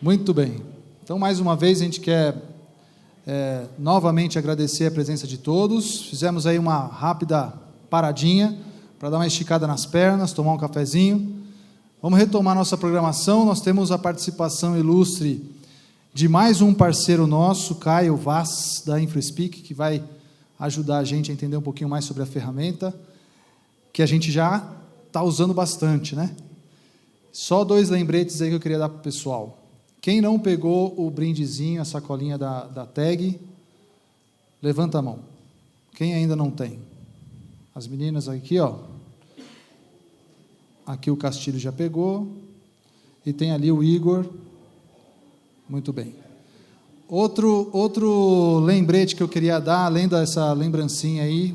Muito bem. Então, mais uma vez, a gente quer novamente agradecer a presença de todos. Fizemos aí uma rápida paradinha para dar uma esticada nas pernas, tomar um cafezinho. Vamos retomar nossa programação. Nós temos a participação ilustre de mais um parceiro nosso, Caio Vaz, da InfraSpeak, que vai ajudar a gente a entender um pouquinho mais sobre a ferramenta, que a gente já está usando bastante, né? Só 2 lembretes aí que eu queria dar para o pessoal. Quem não pegou o brindezinho, a sacolinha da tag, levanta a mão. Quem ainda não tem? As meninas aqui, ó. Aqui o Castilho já pegou. E tem ali o Igor. Muito bem. Outro lembrete que eu queria dar, além dessa lembrancinha aí,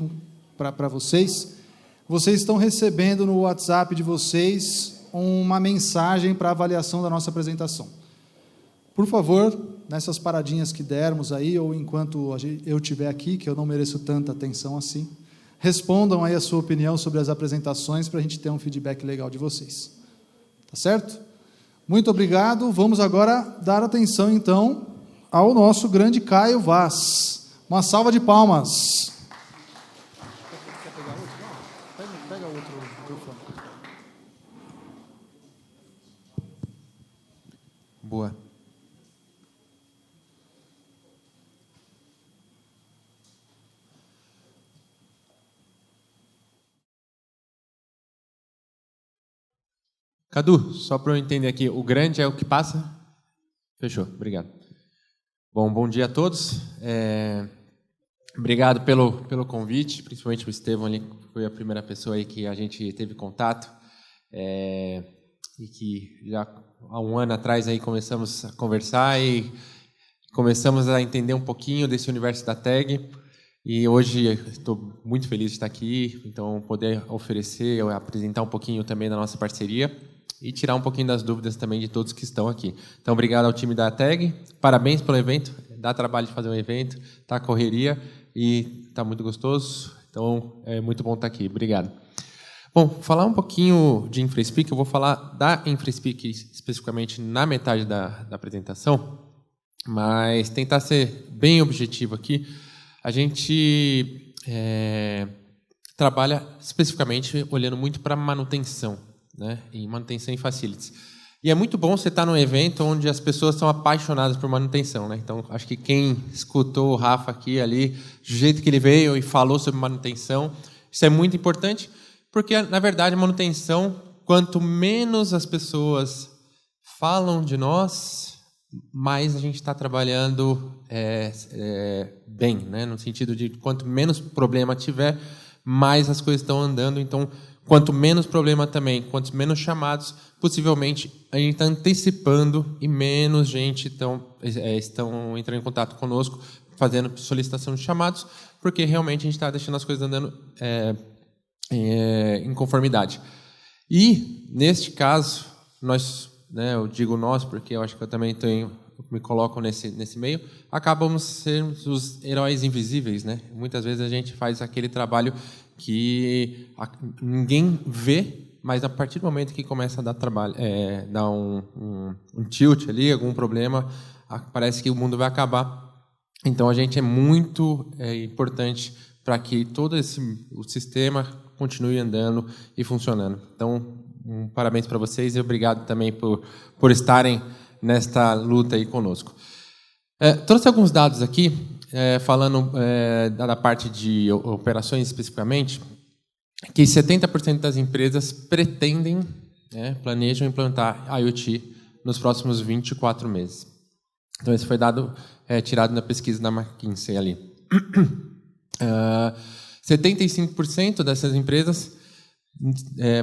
para vocês. Vocês estão recebendo no WhatsApp de vocês uma mensagem para avaliação da nossa apresentação. Por favor, nessas paradinhas que dermos aí, ou enquanto eu estiver aqui, que eu não mereço tanta atenção assim, respondam aí a sua opinião sobre as apresentações para a gente ter um feedback legal de vocês. Tá certo? Muito obrigado. Vamos agora dar atenção, então, ao nosso grande Caio Vaz. Uma salva de palmas. Quer pegar outro? Pega outro microfone. Boa. Cadu, só para eu entender aqui, o grande é o que passa? Fechou, obrigado. Bom dia a todos. Obrigado pelo convite, principalmente o Estevão ali, que foi a primeira pessoa aí que a gente teve contato, e que já há um ano atrás aí começamos a conversar e começamos a entender um pouquinho desse universo da tag. E hoje estou muito feliz de estar aqui, então poder oferecer, apresentar um pouquinho também da nossa parceria e tirar um pouquinho das dúvidas também de todos que estão aqui. Então, obrigado ao time da TAG, parabéns pelo evento, dá trabalho de fazer um evento, tá correria e está muito gostoso, então é muito bom estar aqui, obrigado. Bom, falar um pouquinho de InfraSpeak, eu vou falar da InfraSpeak especificamente na metade da apresentação, mas tentar ser bem objetivo aqui. A gente trabalha especificamente olhando muito para manutenção, né? Em manutenção e facilities. E é muito bom você estar num evento onde as pessoas são apaixonadas por manutenção, né? Então, acho que quem escutou o Rafa aqui, ali, do jeito que ele veio e falou sobre manutenção, isso é muito importante, porque, na verdade, a manutenção, quanto menos as pessoas falam de nós, mais a gente está trabalhando bem, né? No sentido de quanto menos problema tiver, mais as coisas estão andando. Então, quanto menos problema também, quanto menos chamados, possivelmente a gente está antecipando e menos gente estão entrando em contato conosco, fazendo solicitação de chamados, porque realmente a gente está deixando as coisas andando em conformidade. E, neste caso, nós, né, eu digo nós, porque eu acho que eu também me coloco nesse meio, acabamos sendo os heróis invisíveis, né? Muitas vezes a gente faz aquele trabalho que ninguém vê, mas a partir do momento que começa a dar trabalho, dar um tilt ali, algum problema, parece que o mundo vai acabar. Então a gente é muito importante para que todo o sistema continue andando e funcionando. Então, parabéns para vocês e obrigado também por estarem nesta luta aí conosco. Trouxe alguns dados aqui, falando da parte de operações especificamente, que 70% das empresas pretendem, planejam implantar IoT nos próximos 24 meses. Então, esse foi dado tirado na pesquisa da McKinsey ali. 75% dessas empresas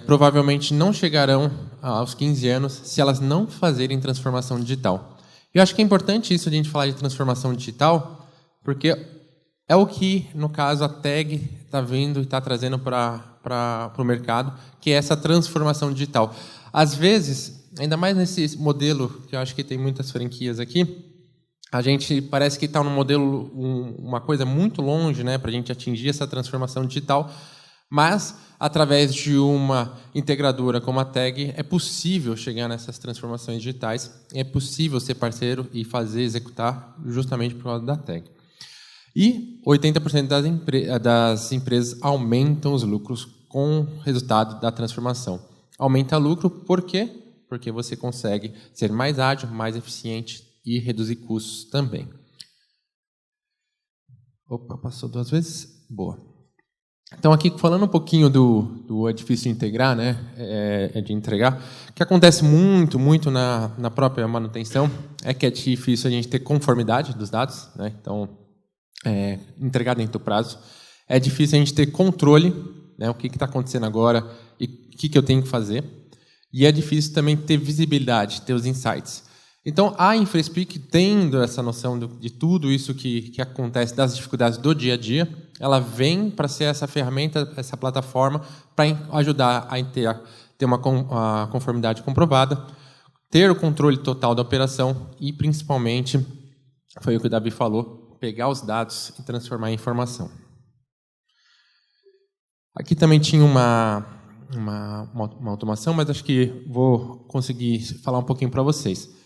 provavelmente não chegarão aos 15 anos se elas não fazerem transformação digital. Eu acho que é importante isso de a gente falar de transformação digital, porque é o que, no caso, a TAG está vindo e está trazendo para o mercado, que é essa transformação digital. Às vezes, ainda mais nesse modelo, que eu acho que tem muitas franquias aqui, a gente parece que está num modelo, uma coisa muito longe, né, para a gente atingir essa transformação digital, Mas, através de uma integradora como a TAG, é possível chegar nessas transformações digitais, é possível ser parceiro e fazer, executar, justamente por causa da TAG. E 80% das empresas aumentam os lucros com o resultado da transformação. Aumenta o lucro por quê? Porque você consegue ser mais ágil, mais eficiente e reduzir custos também. Opa, passou 2 vezes? Boa. Então, aqui, falando um pouquinho do é difícil integrar, né, de entregar, o que acontece muito na própria manutenção é que é difícil a gente ter conformidade dos dados, né, então, entregar dentro do prazo. É difícil a gente ter controle, né, o que está acontecendo agora e o que eu tenho que fazer. E é difícil também ter visibilidade, ter os insights. Então, a InfraSpeak, tendo essa noção de tudo isso que acontece, das dificuldades do dia a dia, ela vem para ser essa ferramenta, essa plataforma, para ajudar a ter uma conformidade comprovada, ter o controle total da operação e, principalmente, foi o que o Davi falou, pegar os dados e transformar em informação. Aqui também tinha uma automação, mas acho que vou conseguir falar um pouquinho para vocês.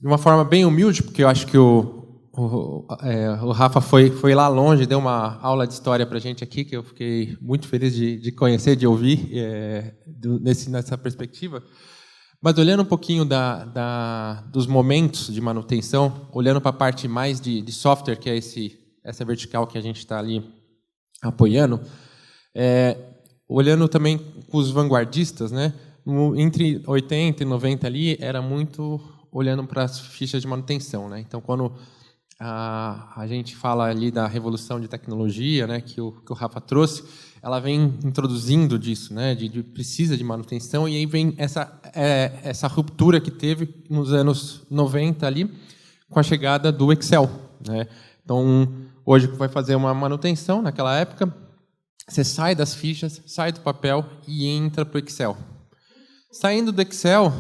De uma forma bem humilde, porque eu acho que o Rafa foi lá longe, deu uma aula de história para a gente aqui, que eu fiquei muito feliz de conhecer, de ouvir nessa perspectiva. Mas olhando um pouquinho dos momentos de manutenção, olhando para a parte mais de software, que é essa vertical que a gente está ali apoiando, olhando também com os vanguardistas, né? Entre 80 e 90 ali, era muito olhando para as fichas de manutenção, né? Então, quando a gente fala ali da revolução de tecnologia, né, que o Rafa trouxe, ela vem introduzindo disso, né, de precisa de manutenção, e aí vem essa ruptura que teve nos anos 90 ali, com a chegada do Excel, né? Então, hoje vai fazer uma manutenção, naquela época, você sai das fichas, sai do papel e entra para o Excel. Saindo do Excel,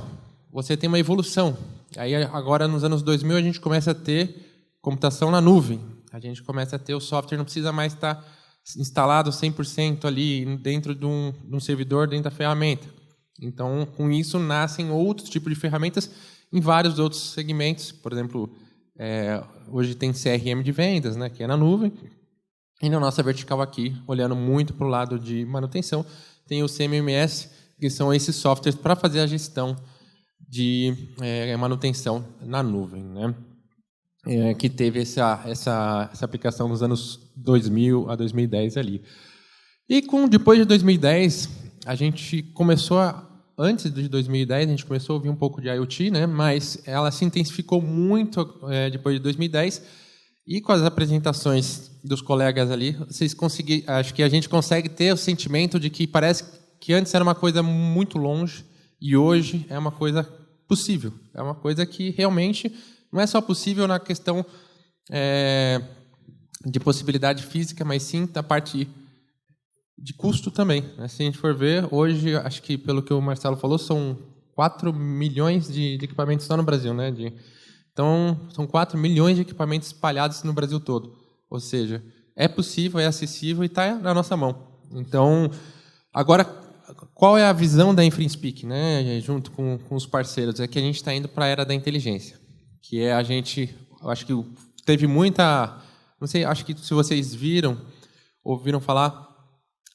você tem uma evolução. Aí, agora, nos anos 2000, a gente começa a ter computação na nuvem. A gente começa a ter o software, não precisa mais estar instalado 100% ali dentro de um servidor, dentro da ferramenta. Então, com isso, nascem outros tipos de ferramentas em vários outros segmentos. Por exemplo, hoje tem CRM de vendas, né, que é na nuvem. E na nossa vertical aqui, olhando muito para o lado de manutenção, tem o CMMS, que são esses softwares para fazer a gestão de manutenção na nuvem, né? Que teve essa aplicação nos anos 2000 a 2010 ali. E depois de 2010, a gente começou antes de 2010, a gente começou a ouvir um pouco de IoT, né? Mas ela se intensificou muito depois de 2010. E com as apresentações dos colegas ali, acho que a gente consegue ter o sentimento de que parece que antes era uma coisa muito longe e hoje é uma coisa possível. É uma coisa que realmente não é só possível na questão de possibilidade física, mas sim da parte de custo também, né? Se a gente for ver, hoje, acho que pelo que o Marcelo falou, são 4 milhões de equipamentos só no Brasil, né? Então, são 4 milhões de equipamentos espalhados no Brasil todo. Ou seja, é possível, é acessível e está na nossa mão. Então, agora, qual é a visão da InfraSpeak, né? Junto com os parceiros? É que a gente está indo para a era da inteligência, que é eu acho que teve muita, não sei, acho que se vocês ouviram falar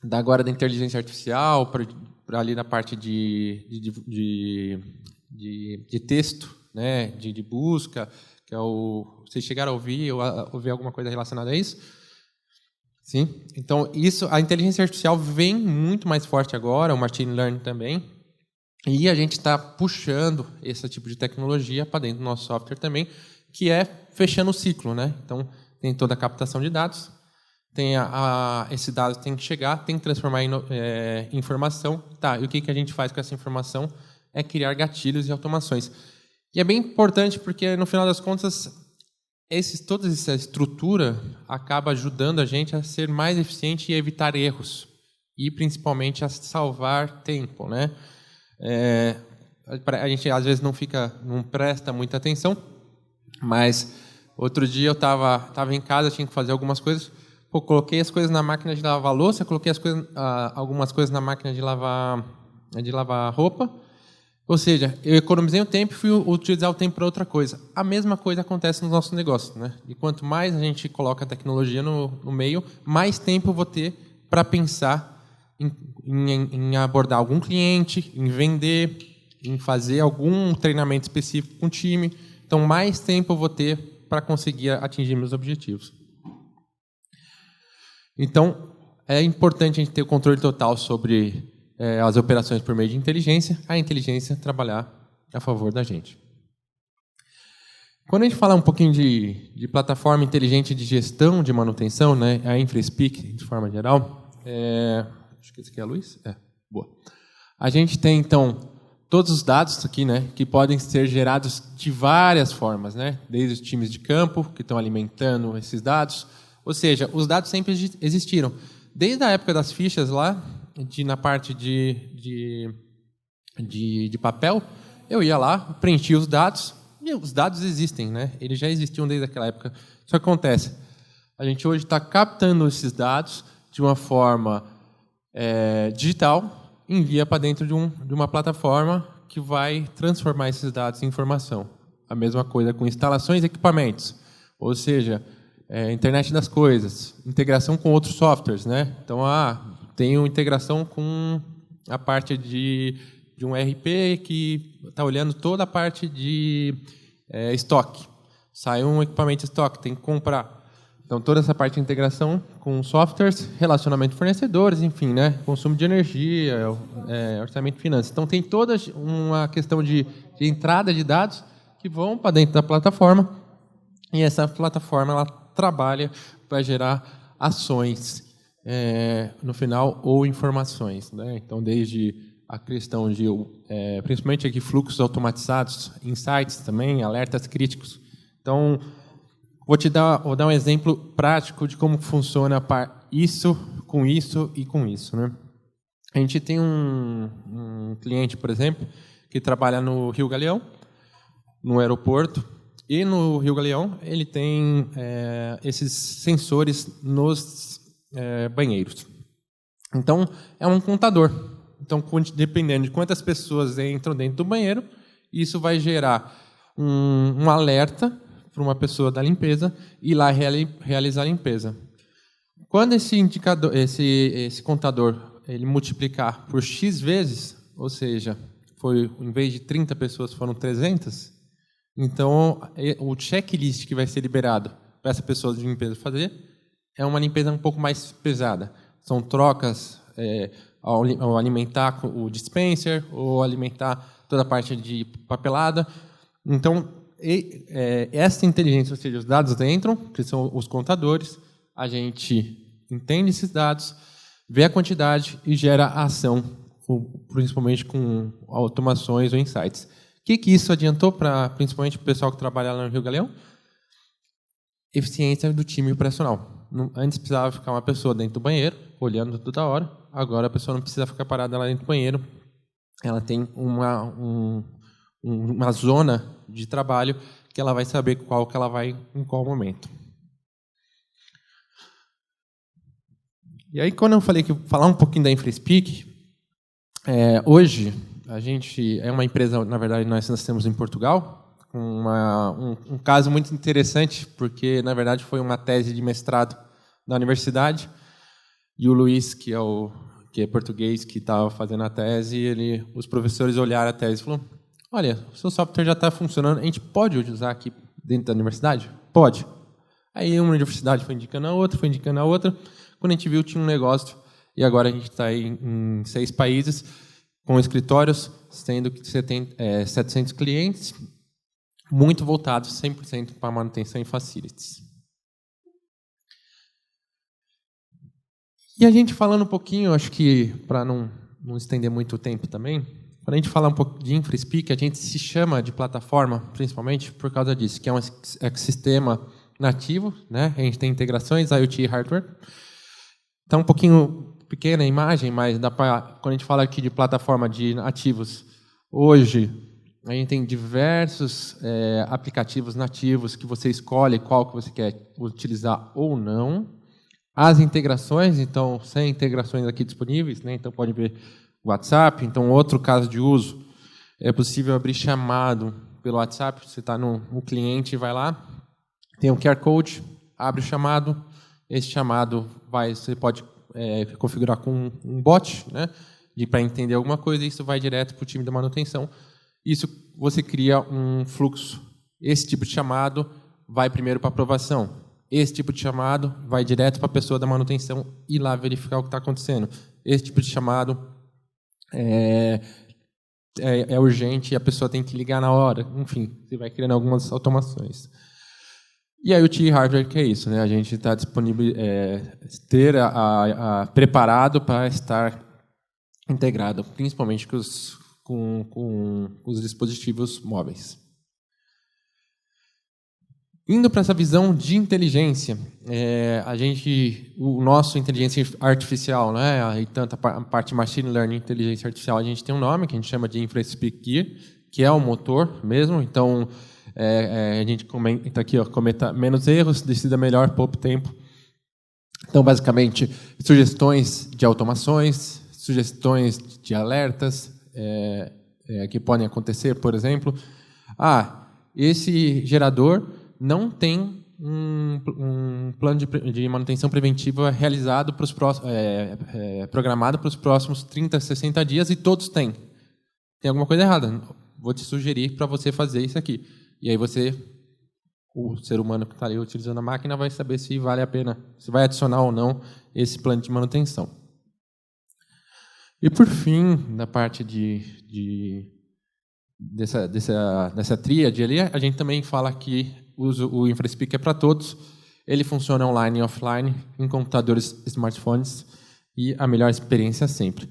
agora da inteligência artificial, para ali na parte de texto, né, de busca, que é vocês chegaram a ouvir alguma coisa relacionada a isso? Sim. Então, a inteligência artificial vem muito mais forte agora, o machine learning também, e a gente está puxando esse tipo de tecnologia para dentro do nosso software também, que é fechando o ciclo, né? Então, tem toda a captação de dados, tem esse dado tem que chegar, tem que transformar em informação. Tá, e o que a gente faz com essa informação? É criar gatilhos e automações. E é bem importante porque, no final das contas, toda essa estrutura acaba ajudando a gente a ser mais eficiente e evitar erros. E, principalmente, a salvar tempo, né? A gente, às vezes, não presta muita atenção, mas outro dia eu estava em casa, tinha que fazer algumas coisas. Pô, coloquei as coisas na máquina de lavar louça, coloquei algumas coisas na máquina de lavar roupa. Ou seja, eu economizei o tempo e fui utilizar o tempo para outra coisa. A mesma coisa acontece no nosso negócio, né? E quanto mais a gente coloca a tecnologia no meio, mais tempo eu vou ter para pensar em abordar algum cliente, em vender, em fazer algum treinamento específico com o time. Então, mais tempo eu vou ter para conseguir atingir meus objetivos. Então, é importante a gente ter o controle total sobre as operações por meio de inteligência, a inteligência trabalhar a favor da gente. Quando a gente fala um pouquinho de plataforma inteligente de gestão de manutenção, né, a InfraSpeak, de forma geral, acho que esse aqui é a luz? Boa. A gente tem, então, todos os dados aqui, né, que podem ser gerados de várias formas, né, desde os times de campo, que estão alimentando esses dados, ou seja, os dados sempre existiram. Desde a época das fichas lá, na parte de papel, eu ia lá, preenchia os dados, e os dados existem, né? Eles já existiam desde aquela época. Isso acontece. A gente hoje está captando esses dados de uma forma digital, envia para dentro de uma plataforma que vai transformar esses dados em informação. A mesma coisa com instalações e equipamentos. Ou seja, internet das coisas, integração com outros softwares, né? Então, tenho integração com a parte de um ERP que está olhando toda a parte de estoque. Sai um equipamento de estoque, tem que comprar. Então, toda essa parte de integração com softwares, relacionamento de fornecedores, enfim, né? Consumo de energia, orçamento de finanças. Então, tem toda uma questão de entrada de dados que vão para dentro da plataforma e essa plataforma ela trabalha para gerar ações no final ou informações, né? Então, desde a questão de, principalmente aqui, fluxos automatizados, insights também, alertas críticos. Então, vou dar um exemplo prático de como funciona isso e com isso, né? A gente tem um cliente, por exemplo, que trabalha no Rio Galeão, no aeroporto, e no Rio Galeão ele tem esses sensores nos banheiros. Então, é um contador. Então, dependendo de quantas pessoas entram dentro do banheiro, isso vai gerar um alerta para uma pessoa da limpeza ir lá realizar a limpeza. Quando esse contador ele multiplicar por X vezes, ou seja, em vez de 30 pessoas, foram 300, então o checklist que vai ser liberado para essa pessoa de limpeza fazer é uma limpeza um pouco mais pesada. São trocas ao alimentar o dispenser, ou alimentar toda a parte de papelada. Então, essa inteligência, ou seja, os dados entram, que são os contadores, a gente entende esses dados, vê a quantidade e gera a ação, principalmente com automações ou insights. O que isso adiantou principalmente para o pessoal que trabalha lá no Rio Galeão? Eficiência do time operacional. Antes precisava ficar uma pessoa dentro do banheiro, olhando toda hora. Agora a pessoa não precisa ficar parada lá dentro do banheiro. Ela tem uma zona de trabalho que ela vai saber qual que ela vai em qual momento. E aí, quando eu falei que falar um pouquinho da InfraSpeak, hoje a gente é uma empresa, na verdade, nós temos em Portugal, um caso muito interessante, porque, na verdade, foi uma tese de mestrado da universidade, e o Luiz, que é português, que estava fazendo a tese, os professores olharam a tese e falaram: olha, o seu software já está funcionando, a gente pode usar aqui dentro da universidade? Pode. Aí uma universidade foi indicando a outra, quando a gente viu, tinha um negócio, e agora a gente está em 6 países, com escritórios, sendo que você tem 700 clientes, muito voltados 100% para manutenção e facilities. E a gente falando um pouquinho, acho que para não estender muito o tempo também, quando a gente fala um pouco de InfraSpeak, a gente se chama de plataforma, principalmente por causa disso, que é um ecossistema nativo, né? A gente tem integrações, IoT e hardware. Está um pouquinho pequena a imagem, mas quando a gente fala aqui de plataforma de nativos, hoje a gente tem diversos aplicativos nativos que você escolhe qual que você quer utilizar ou não. As integrações, então, 100 integrações aqui disponíveis, né? Então, pode ver o WhatsApp. Então, outro caso de uso, é possível abrir chamado pelo WhatsApp. Você está no cliente, vai lá, tem um QR Code, abre o chamado. Esse chamado você pode configurar com um bot, né? Para entender alguma coisa, isso vai direto para o time da manutenção. Isso você cria um fluxo. Esse tipo de chamado vai primeiro para aprovação. Esse tipo de chamado vai direto para a pessoa da manutenção ir lá verificar o que está acontecendo. Esse tipo de chamado é urgente e a pessoa tem que ligar na hora. Enfim, você vai criando algumas automações. E aí o T-Hardware, que é isso, né? A gente está disponível, preparado para estar integrado, principalmente com os dispositivos móveis. Indo para essa visão de inteligência, o nosso inteligência artificial, né, e tanto a parte machine learning, inteligência artificial, a gente tem um nome que a gente chama de InfraSpeak Gear, que é o motor mesmo. Então, a gente comenta aqui, cometa menos erros, decida melhor, poupe tempo. Então, basicamente, sugestões de automações, sugestões de alertas que podem acontecer, por exemplo. Esse gerador não tem um plano de manutenção preventiva realizado programado para os próximos 30, 60 dias e todos têm. Tem alguma coisa errada. Vou te sugerir para você fazer isso aqui. E aí o ser humano que está ali utilizando a máquina, vai saber se vale a pena, se vai adicionar ou não esse plano de manutenção. E por fim, na parte dessa tríade ali, a gente também fala que o InfraSpeak é para todos. Ele funciona online e offline, em computadores, smartphones, e a melhor experiência sempre.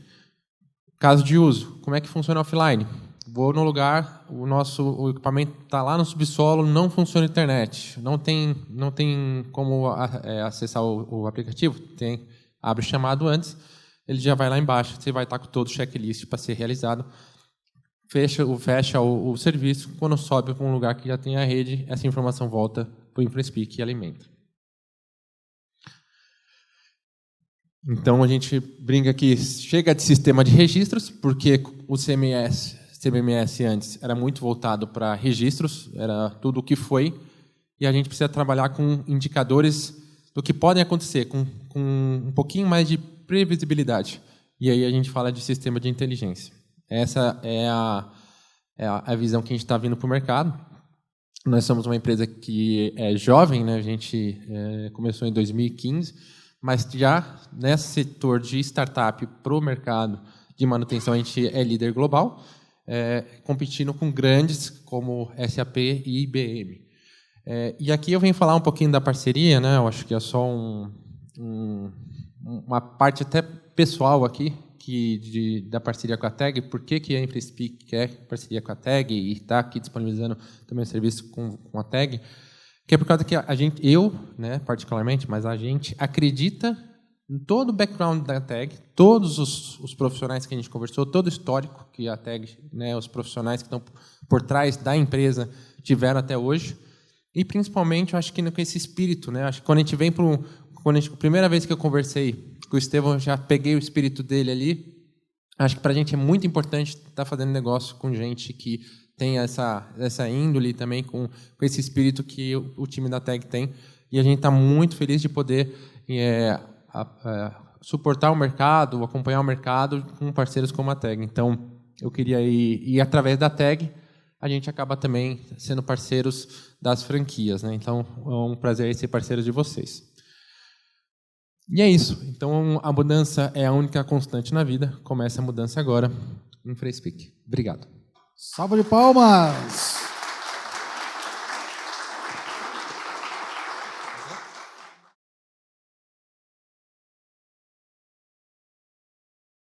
Caso de uso, como é que funciona offline? Vou no lugar, o equipamento está lá no subsolo, não funciona a internet, não tem como acessar o aplicativo, abre o chamado antes, ele já vai lá embaixo, você vai estar com todo o checklist para ser realizado. Fecha o serviço, quando sobe para um lugar que já tem a rede, essa informação volta para o InfraSpeak e alimenta. Então, a gente brinca que chega de sistema de registros, porque o CMMS antes era muito voltado para registros, era tudo o que foi, e a gente precisa trabalhar com indicadores do que podem acontecer, com um pouquinho mais de previsibilidade. E aí a gente fala de sistema de inteligência. Essa é a visão que a gente está vindo para o mercado. Nós somos uma empresa que é jovem, né? A gente começou em 2015, mas já nesse setor de startup para o mercado de manutenção, a gente é líder global, competindo com grandes como SAP e IBM. E aqui eu venho falar um pouquinho da parceria, né? Eu acho que é só uma parte até pessoal aqui, da parceria com a TAG. Por que a InfraSpeak quer parceria com a TAG e está aqui disponibilizando também o serviço com a TAG? Que é por causa que eu, né, particularmente, mas a gente acredita em todo o background da TAG, todos os profissionais que a gente conversou, todo o histórico que a TAG, né, os profissionais que estão por trás da empresa tiveram até hoje, e principalmente, eu acho que com esse espírito, né, acho que quando a gente vem a primeira vez que eu conversei com o Estevão, já peguei o espírito dele ali. Acho que para a gente é muito importante estar fazendo negócio com gente que tem essa índole também, com esse espírito que o time da TAG tem. E a gente está muito feliz de poder suportar o mercado, acompanhar o mercado com parceiros como a TAG. Então, eu queria ir através da TAG, a gente acaba também sendo parceiros das franquias, né? Então, é um prazer ser parceiro de vocês. E é isso. Então, a mudança é a única constante na vida. Começa a mudança agora. InfraSpeak. Obrigado. Salva de palmas!